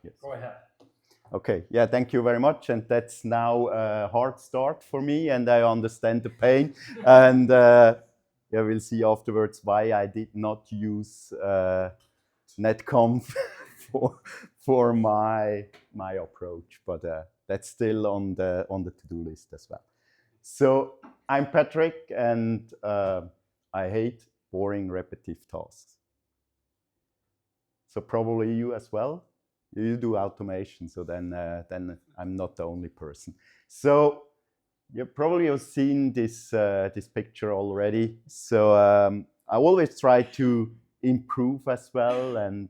Yes. Go ahead. Okay, yeah, thank you very much. And that's now a hard start for me, and I understand the pain. And yeah, we'll see afterwards why I did not use netconf for my approach, but that's still on the to-do list as well. So I'm Patrick, and I hate boring, repetitive tasks. So probably you as well. You do automation, so then I'm not the only person. So you probably have seen this this picture already. So I always try to improve as well and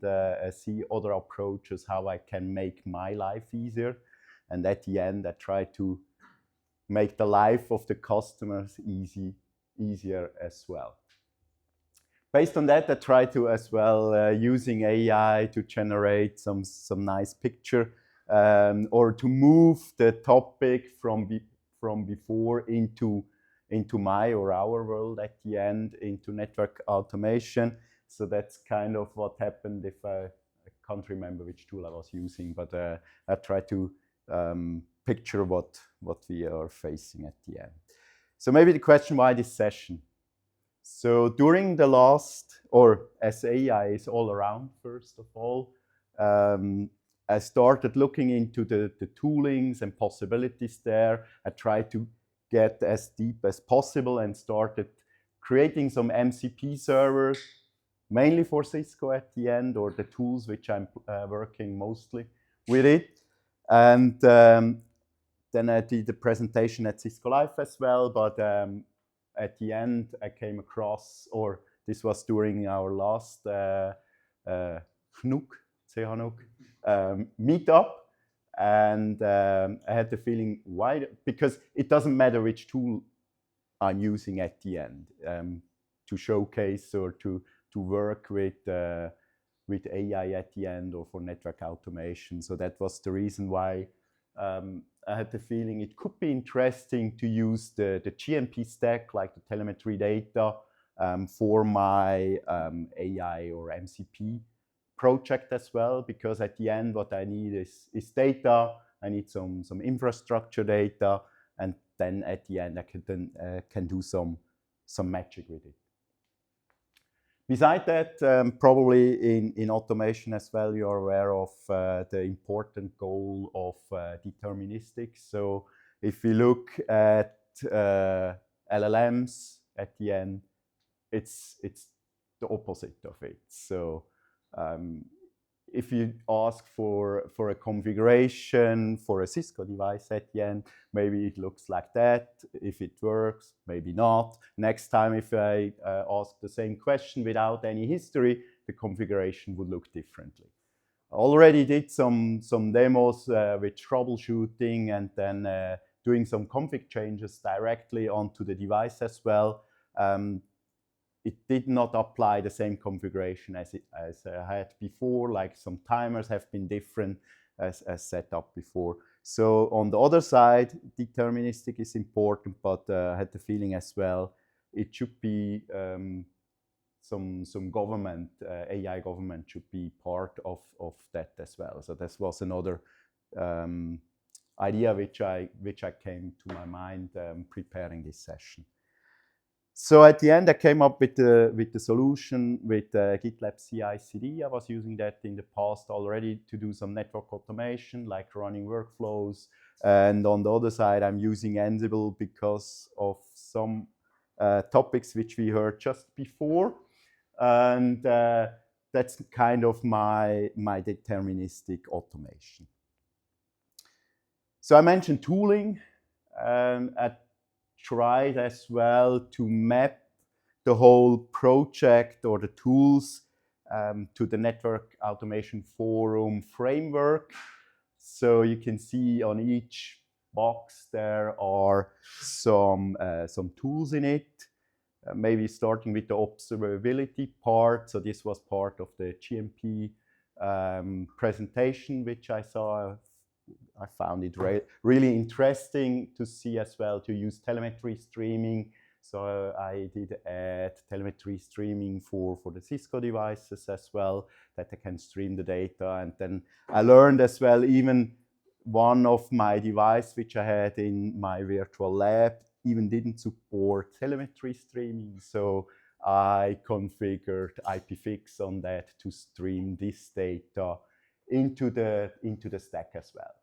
see other approaches how I can make my life easier. And at the end, I try to make the life of the customers easier as well. Based on that, I try to as well using AI to generate some nice picture or to move the topic from before into my or our world at the end into network automation. So that's kind of what happened. If I can't remember which tool I was using, but I try to picture what we are facing at the end. So maybe the question, why this session? So during the last, or as AI is all around, first of all, I started looking into the toolings and possibilities there. I tried to get as deep as possible and started creating some MCP servers, mainly for Cisco at the end, or the tools which I'm working mostly with it. And then I did the presentation at Cisco Live as well, but at the end, I came across, or this was during our last CHNUG meetup, and I had the feeling, why? Because it doesn't matter which tool I'm using at the end to showcase or to work with AI at the end or for network automation. So that was the reason why I had the feeling it could be interesting to use the GMP stack, like the telemetry data, for my AI or MCP project as well, because at the end what I need is data. I need some infrastructure data, and then at the end I can do some magic with it. Besides that, probably in automation as well, you're aware of the important goal of deterministic. So if we look at LLMs at the end, it's the opposite of it. So if you ask for a configuration for a Cisco device at the end, maybe it looks like that. If it works, maybe not. Next time, if I ask the same question without any history, the configuration would look differently. I already did some demos with troubleshooting and then doing some config changes directly onto the device as well. It did not apply the same configuration as I had before, like some timers have been different as set up before. So on the other side, deterministic is important, but I had the feeling as well, it should be some government, AI government should be part of that as well. So this was another idea which I came to my mind preparing this session. So at the end, I came up with the solution with GitLab CI/CD. I was using that in the past already to do some network automation, like running workflows. And on the other side, I'm using Ansible because of some topics which we heard just before. And that's kind of my deterministic automation. So I mentioned tooling. I tried as well to map the whole project or the tools to the Network Automation Forum framework. So you can see on each box there are some tools in it. Maybe starting with the observability part. So this was part of the GMP presentation, which I saw. I found it really interesting to see as well, to use telemetry streaming. So I did add telemetry streaming for the Cisco devices as well, that I can stream the data. And then I learned as well, even one of my devices which I had in my virtual lab even didn't support telemetry streaming. So I configured IPFix on that to stream this data into the stack as well.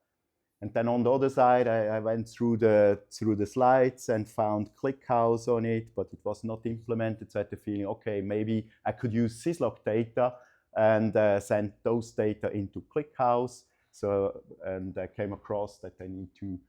And then on the other side, I went through the slides and found ClickHouse on it, but it was not implemented. So I had the feeling, okay, maybe I could use syslog data and send those data into ClickHouse. So, and I came across that I need to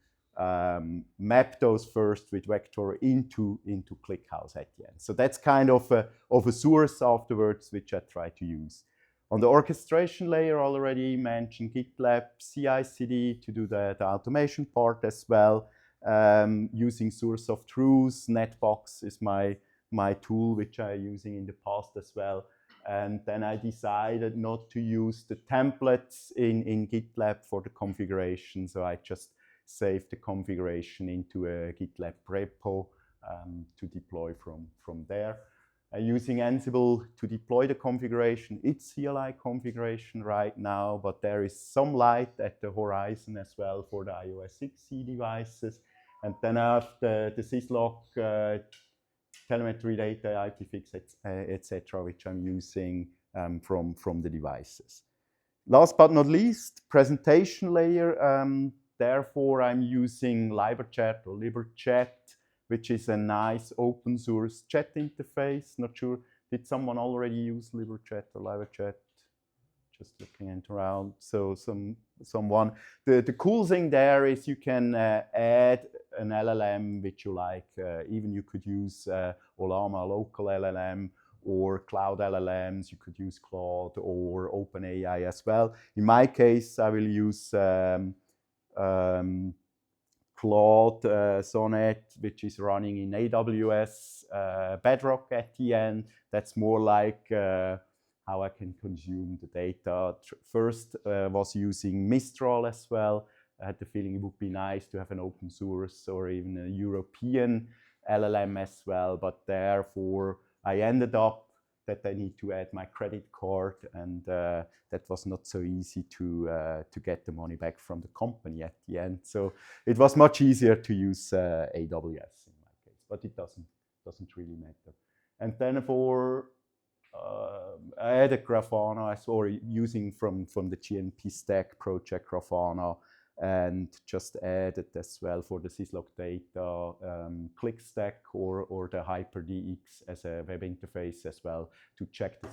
map those first with vector into ClickHouse at the end. So that's kind of a source afterwards, which I try to use. On the orchestration layer, already mentioned GitLab, CI/CD to do the automation part as well. Using source of truth, NetBox is my tool, which I'm using in the past as well. And then I decided not to use the templates in GitLab for the configuration. So I just saved the configuration into a GitLab repo to deploy from there. Using Ansible to deploy the configuration. It's CLI configuration right now, but there is some light at the horizon as well for the iOS 6 devices. And then I have the syslog telemetry data, IPFix, etc., which I'm using from the devices. Last but not least, presentation layer. Therefore, I'm using LiberChat or LiberChat, which is a nice open source chat interface. Not sure, did someone already use LiberChat or LiberChat? Just looking around. So someone. The cool thing there is you can add an LLM which you like. Even you could use Olama, local LLM, or cloud LLMs. You could use Claude or OpenAI as well. In my case, I will use Claude Sonnet, which is running in AWS Bedrock at the end. That's more like how I can consume the data. First was using Mistral as well. I had the feeling it would be nice to have an open source or even a European LLM as well, but therefore I ended up that I need to add my credit card, and that was not so easy to get the money back from the company at the end. So it was much easier to use AWS in my case, but it doesn't really matter. And then for I added Grafana. I saw using from the GNP stack project Grafana, and just added as well for the syslog data ClickStack or the HyperDX as a web interface as well to check the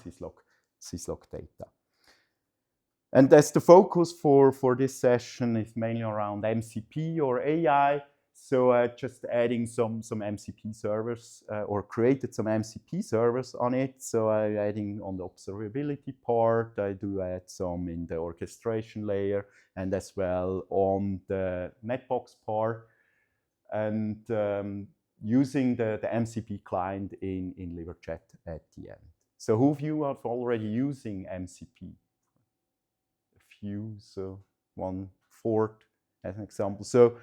syslog data. And as the focus for this session is mainly around MCP or AI, so just adding some MCP servers or created some MCP servers on it. So I'm adding on the observability part. I do add some in the orchestration layer and as well on the NetBox part, and using the MCP client in LiberChat at the end. So who of you are already using MCP? A few, so 1/4 as an example. So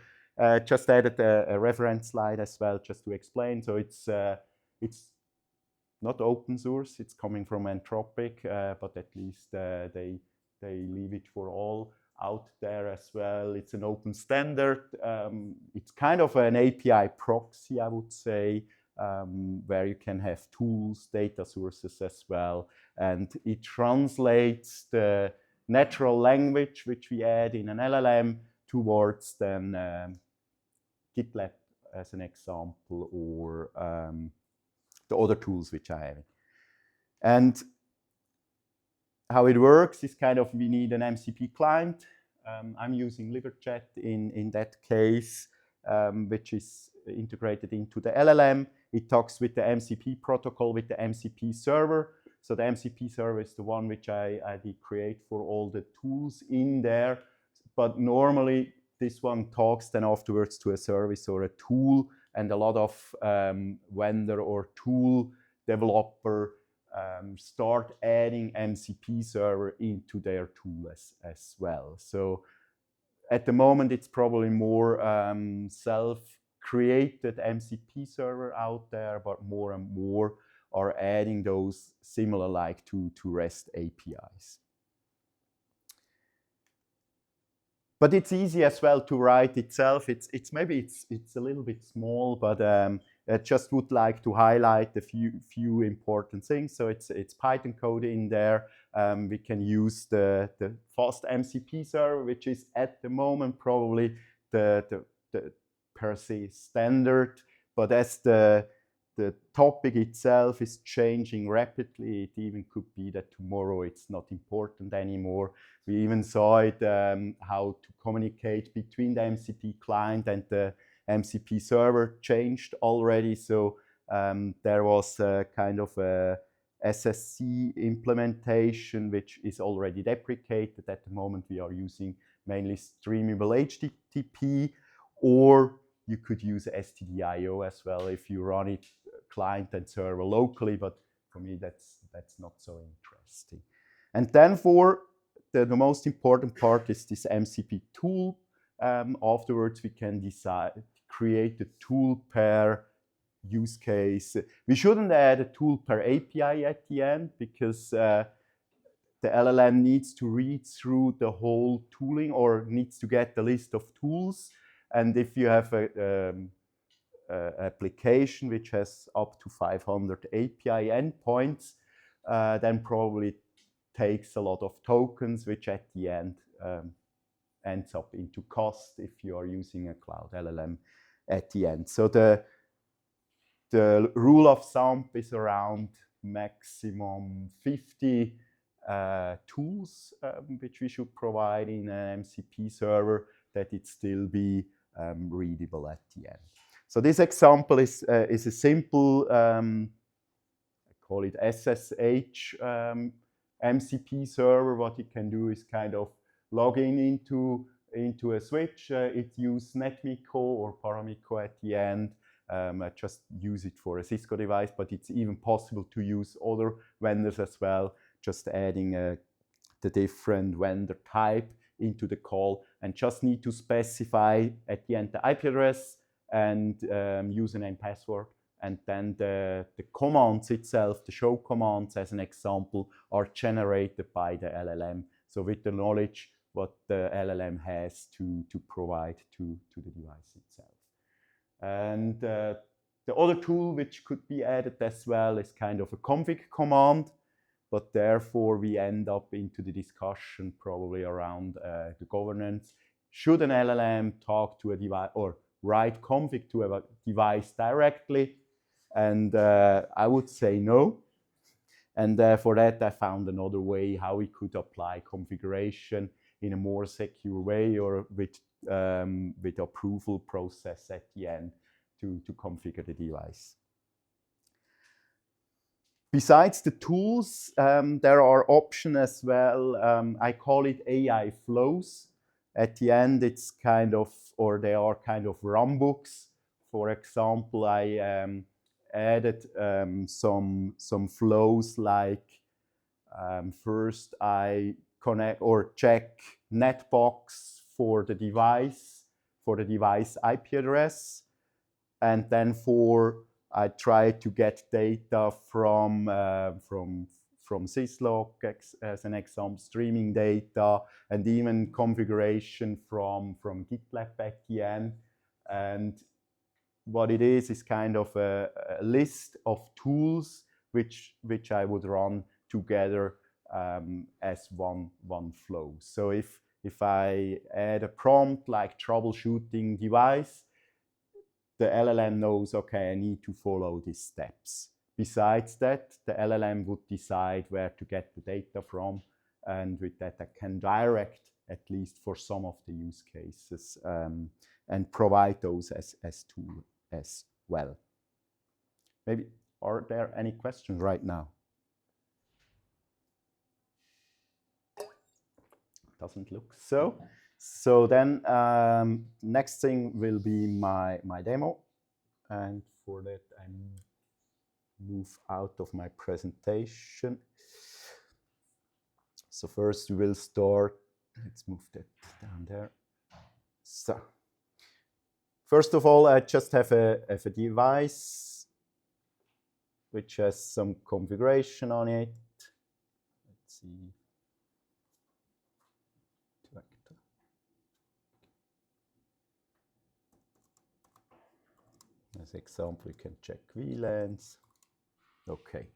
just added a reference slide as well, just to explain. So it's not open source. It's coming from Anthropic, but at least they leave it for all out there as well. It's an open standard. It's kind of an API proxy, I would say, where you can have tools, data sources as well, and it translates the natural language which we add in an LLM towards then GitLab as an example, or the other tools which I have. And how it works is kind of, we need an MCP client. I'm using LiberChat in that case, which is integrated into the LLM. It talks with the MCP protocol, with the MCP server. So the MCP server is the one which I did create for all the tools in there. But normally this one talks then afterwards to a service or a tool, and a lot of vendor or tool developer start adding MCP server into their tool as well. So at the moment, it's probably more created MCP server out there, but more and more are adding those similar like to REST APIs. But it's easy as well to write itself. It's maybe it's a little bit small, but I just would like to highlight a few important things. So it's Python code in there. We can use the fast MCP server, which is at the moment probably the per se standard. But as the topic itself is changing rapidly, it even could be that tomorrow it's not important anymore. We even saw it, how to communicate between the MCP client and the MCP server changed already. So there was a kind of a SSC implementation, which is already deprecated. At the moment, we are using mainly streamable HTTP, or you could use STDIO as well if you run it client and server locally, but for me that's not so interesting. And then for the most important part is this MCP tool. Afterwards we can create a tool per use case. We shouldn't add a tool per API at the end, because the LLM needs to read through the whole tooling, or needs to get the list of tools. And if you have a application which has up to 500 API endpoints, then probably takes a lot of tokens, which at the end ends up into cost if you are using a cloud LLM at the end. So the rule of thumb is around maximum 50 tools which we should provide in an MCP server, that it still be readable at the end. So this example is a simple, I call it SSH MCP server. What it can do is kind of logging into a switch. It uses NetMiko or Paramiko at the end. I just use it for a Cisco device, but it's even possible to use other vendors as well, just adding the different vendor type into the call, and just need to specify at the end the IP address and username, password, and then the commands itself, the show commands as an example, are generated by the LLM. So with the knowledge what the LLM has to provide to the device itself. And the other tool which could be added as well is kind of a config command, but therefore we end up into the discussion probably around the governance. Should an LLM talk to a device or write config to a device directly? And I would say no. And for that I found another way how we could apply configuration in a more secure way, or with approval process at the end to configure the device. Besides the tools, there are options as well. I call it AI flows. At the end, it's kind of, or they are kind of runbooks. For example, I added some flows like first I connect or check NetBox for the device IP address, and then I try to get data from syslog as an example, streaming data, and even configuration from GitLab at the end. And what it is kind of a list of tools which I would run together as one flow. So if I add a prompt like troubleshooting device, the LLM knows, okay, I need to follow these steps. Besides that, the LLM would decide where to get the data from, and with that I can direct, at least for some of the use cases, and provide those as tool as well. Maybe, are there any questions right now? Doesn't look so. So then next thing will be my demo, and for that I move out of my presentation. So first we will start, let's move that down there. So First of all, I just have a device which has some configuration on it. Let's see. As example, you can check VLANs. Okay.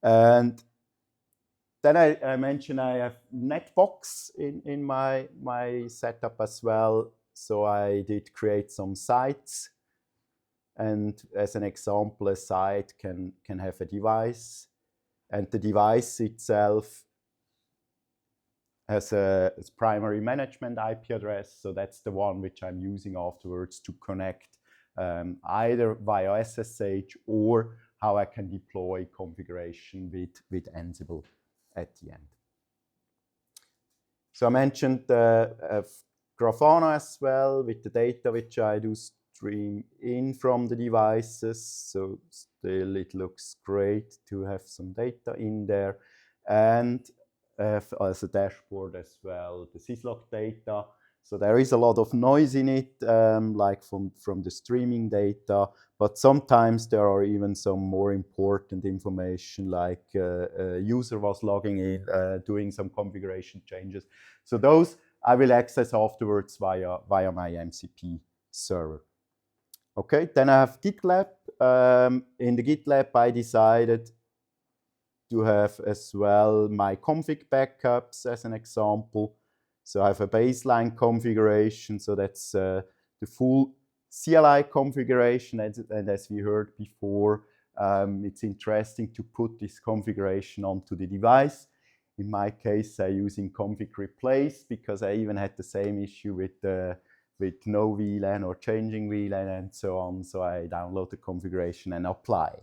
And then I mentioned I have NetBox in my setup as well. So I did create some sites. And as an example, a site can have a device. And the device itself has a primary management IP address. So that's the one which I'm using afterwards to connect either via SSH or how I can deploy configuration with Ansible at the end. So I mentioned Grafana as well with the data which I do stream in from the devices. So still it looks great to have some data in there. And as a dashboard as well, the syslog data. So there is a lot of noise in it, like from the streaming data, but sometimes there are even some more important information, like a user was logging in, doing some configuration changes. So those I will access afterwards via my MCP server. Okay, then I have GitLab. In the GitLab, I decided to have as well my config backups as an example. So I have a baseline configuration, so that's the full CLI configuration, and as we heard before, it's interesting to put this configuration onto the device. In my case, I'm using config replace because I even had the same issue with no VLAN or changing VLAN and so on. So I download the configuration and apply.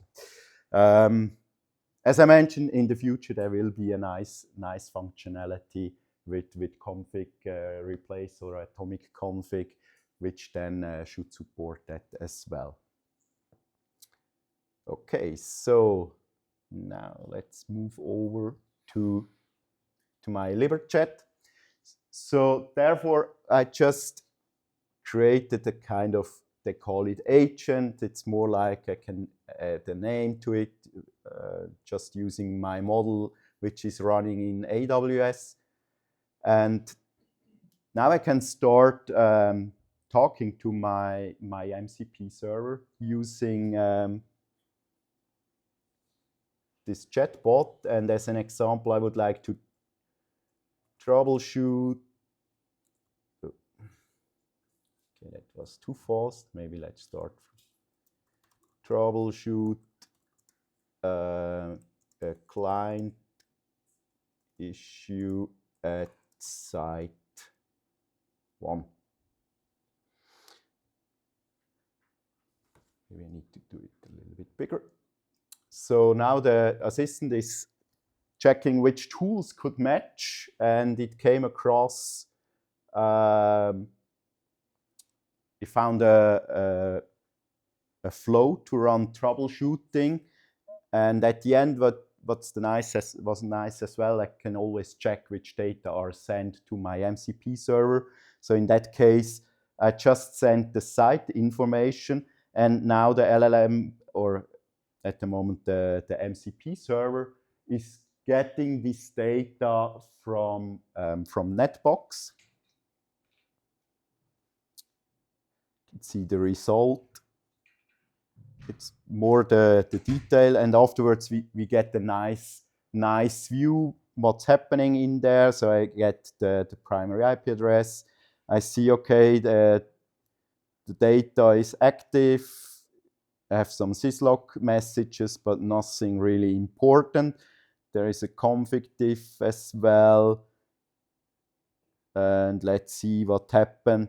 As I mentioned, in the future there will be a nice functionality with config replace or atomic config, which then should support that as well. Okay, so now let's move over to my LibreChat. So therefore, I just created a kind of, they call it agent. It's more like I can add a name to it, just using my model, which is running in AWS. And now I can start talking to my MCP server using this chatbot. And as an example, I would like to troubleshoot. Okay, that was too fast. Maybe let's start. Troubleshoot a client issue at site 1. Maybe I need to do it a little bit bigger. So now the assistant is checking which tools could match, and it came across, it found a flow to run troubleshooting, and at the end, was nice as well, I can always check which data are sent to my MCP server. So in that case, I just sent the site information, and now the LLM, or at the moment the MCP server, is getting this data from NetBox. Let's see the result. It's more the detail, and afterwards we get a nice view what's happening in there. So I get the primary IP address. I see, okay, the data is active. I have some syslog messages, but nothing really important. There is a config diff as well. And let's see what happened.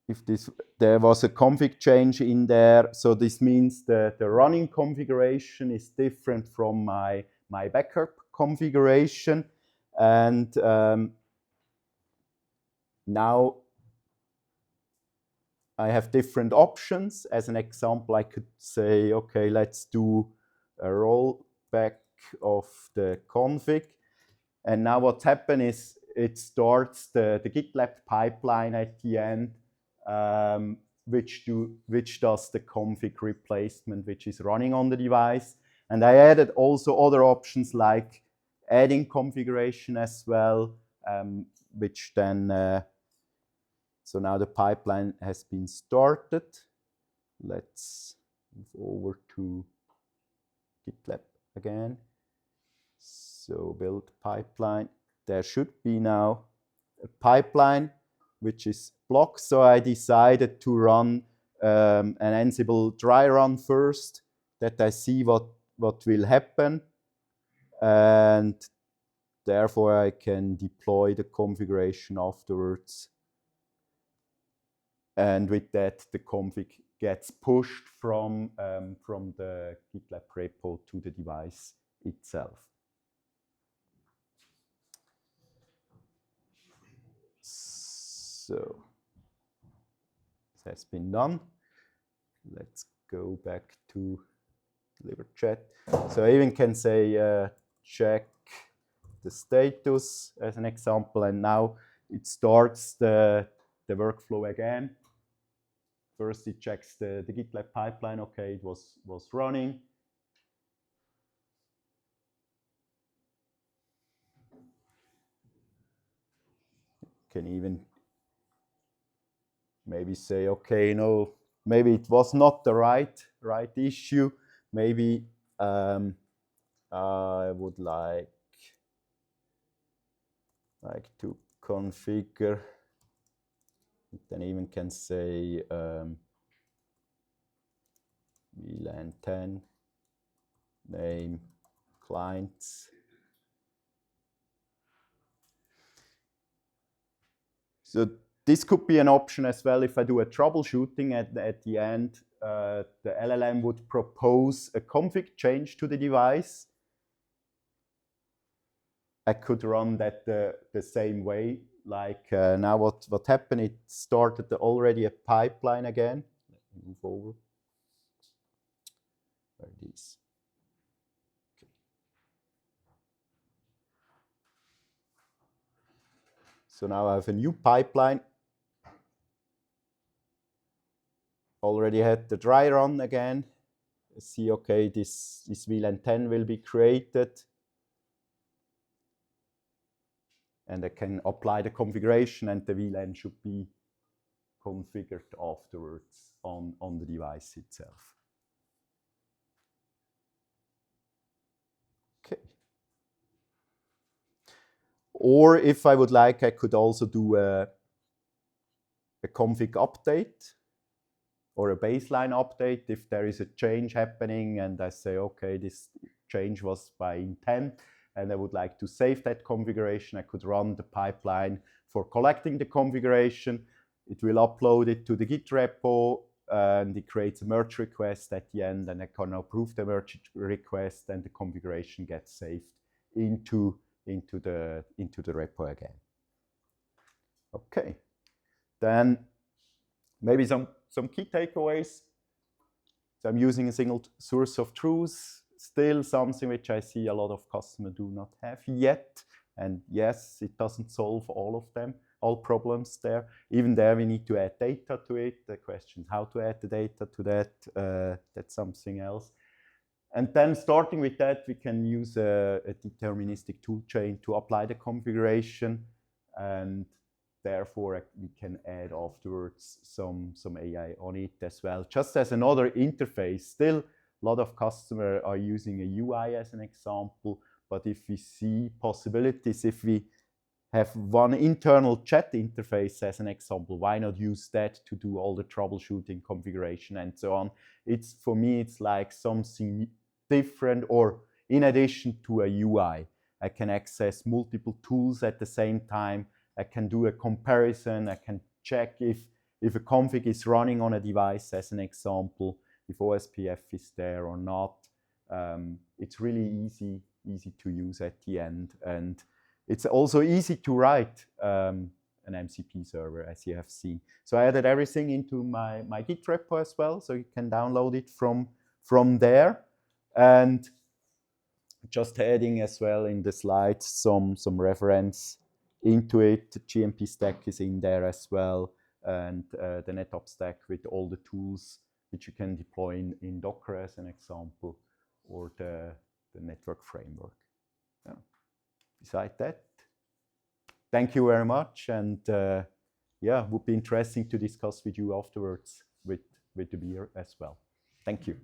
If there was a config change in there, so this means the running configuration is different from my backup configuration, and now I have different options. As an example, I could say, okay, let's do a rollback of the config, and now what's happened is it starts the GitLab pipeline at the end, which does the config replacement, which is running on the device. And I added also other options like adding configuration as well, which then, so now the pipeline has been started. Let's move over to GitLab again. So build pipeline. There should be now a pipeline which is blocked. So I decided to run an Ansible dry run first, that I see what will happen. And therefore I can deploy the configuration afterwards. And with that, the config gets pushed from the GitLab repo to the device itself. So this has been done. Let's go back to deliver chat. So I even can say check the status as an example, and now it starts the workflow again. First it checks the GitLab pipeline. Okay, it was running. Can even maybe say, okay, no, maybe it was not the right issue. Maybe I would like to configure. Then even can say VLAN 10 name clients. So this could be an option as well if I do a troubleshooting at the end. The LLM would propose a config change to the device. I could run that the same way. Like now what happened, it started already a pipeline again. Let me move over. Where it is. Okay. So now I have a new pipeline. Already had the dry run again. See, okay, this VLAN 10 will be created. And I can apply the configuration, and the VLAN should be configured afterwards on the device itself. Okay. Or if I would like, I could also do a config update or a baseline update if there is a change happening and I say, okay, this change was by intent, and I would like to save that configuration. I could run the pipeline for collecting the configuration. It will upload it to the Git repo, and it creates a merge request at the end, and I can approve the merge request, and the configuration gets saved into the repo again. Okay, then maybe some key takeaways. So I'm using a single source of truth. Still something which I see a lot of customers do not have yet. And yes, it doesn't solve all problems there. Even there, we need to add data to it. The question is how to add the data to that. That's something else. And then starting with that, we can use a deterministic toolchain to apply the configuration. And therefore, we can add afterwards some AI on it as well. Just as another interface, still, a lot of customers are using a UI as an example, but if we see possibilities, if we have one internal chat interface as an example, why not use that to do all the troubleshooting, configuration, and so on? For me, it's like something different, or in addition to a UI. I can access multiple tools at the same time. I can do a comparison. I can check if a config is running on a device as an example, if OSPF is there or not. It's really easy to use at the end. And it's also easy to write an MCP server, as you have seen. So I added everything into my Git repo as well, so you can download it from there. And just adding as well in the slides some reference into it. The GMP stack is in there as well, and the NetOps stack with all the tools which you can deploy in Docker as an example, or the network framework. Yeah. Besides that, thank you very much, and yeah, would be interesting to discuss with you afterwards with the beer as well. Thank you.